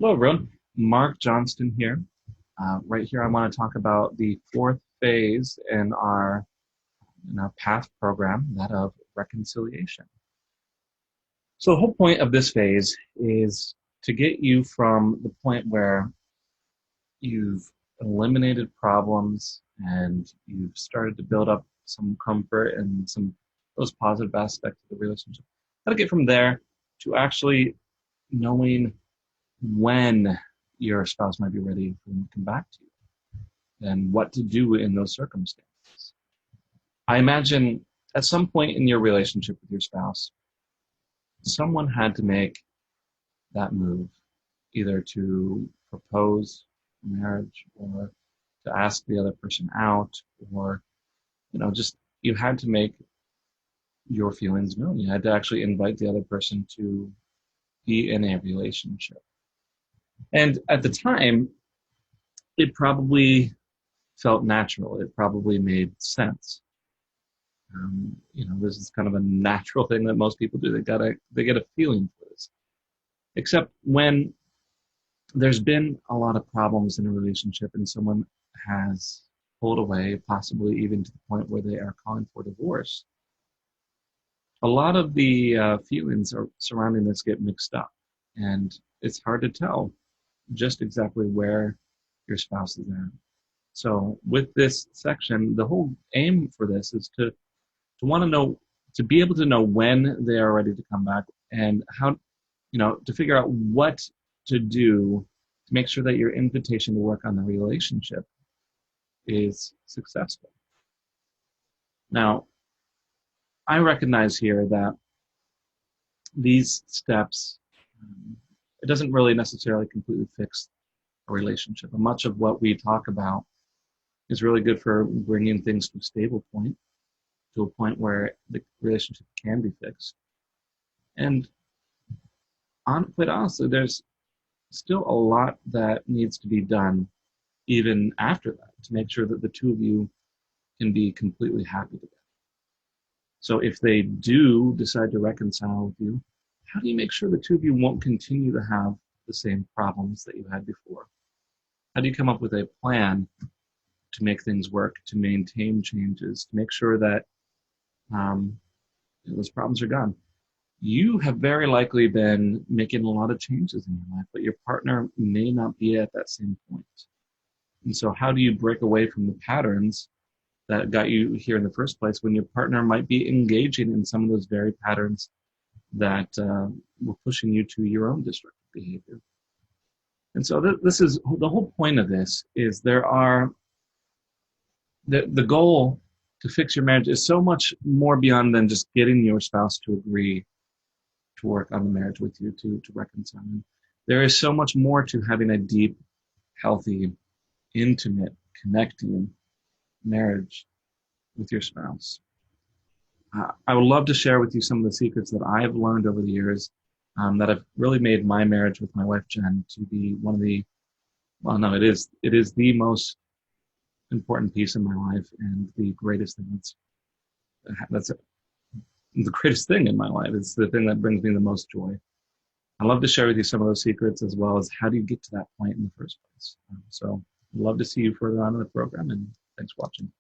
Hello, everyone. Mark Johnston here. Right here, I want to talk about the fourth phase in our PATH program, that of reconciliation. So the whole point of this phase is to get you from the point where you've eliminated problems and you've started to build up some comfort and some those positive aspects of the relationship. How to get from there to actually knowing when your spouse might be ready for them to come back to you and what to do in those circumstances. I imagine at some point in your relationship with your spouse, someone had to make that move, either to propose marriage or to ask the other person out, or, just you had to make your feelings known. You had to actually invite the other person to be in a relationship. And at the time, it probably felt natural. It probably made sense. This is kind of a natural thing that most people do. They get a feeling for this. Except when there's been a lot of problems in a relationship and someone has pulled away, possibly even to the point where they are calling for divorce, a lot of the feelings surrounding this get mixed up, and it's hard to tell just exactly where your spouse is at. So with this section, the whole aim for this is to want to know, to be able to know when they are ready to come back, and how, to figure out what to do to make sure that your invitation to work on the relationship is successful. Now, I recognize here that these steps, it doesn't really necessarily completely fix a relationship. And much of what we talk about is really good for bringing things to a stable point, to a point where the relationship can be fixed. And quite honestly, there's still a lot that needs to be done even after that to make sure that the two of you can be completely happy together. So if they do decide to reconcile with you, how do you make sure the two of you won't continue to have the same problems that you had before? How do you come up with a plan to make things work, to maintain changes, to make sure that those problems are gone? You have very likely been making a lot of changes in your life, but your partner may not be at that same point. And so how do you break away from the patterns that got you here in the first place when your partner might be engaging in some of those very patterns that were pushing you to your own destructive behavior? And so this is the whole point of this. Is there are the goal to fix your marriage is so much more beyond than just getting your spouse to agree to work on the marriage with you, to reconcile. There is so much more to having a deep, healthy, intimate, connecting marriage with your spouse. I would love to share with you some of the secrets that I've learned over the years that have really made my marriage with my wife Jen to be one of the, well, no, it is the most important piece in my life and the greatest thing that's the greatest thing in my life. It's the thing that brings me the most joy. I'd love to share with you some of those secrets, as well as how do you get to that point in the first place. So I'd love to see you further on in the program, and thanks for watching.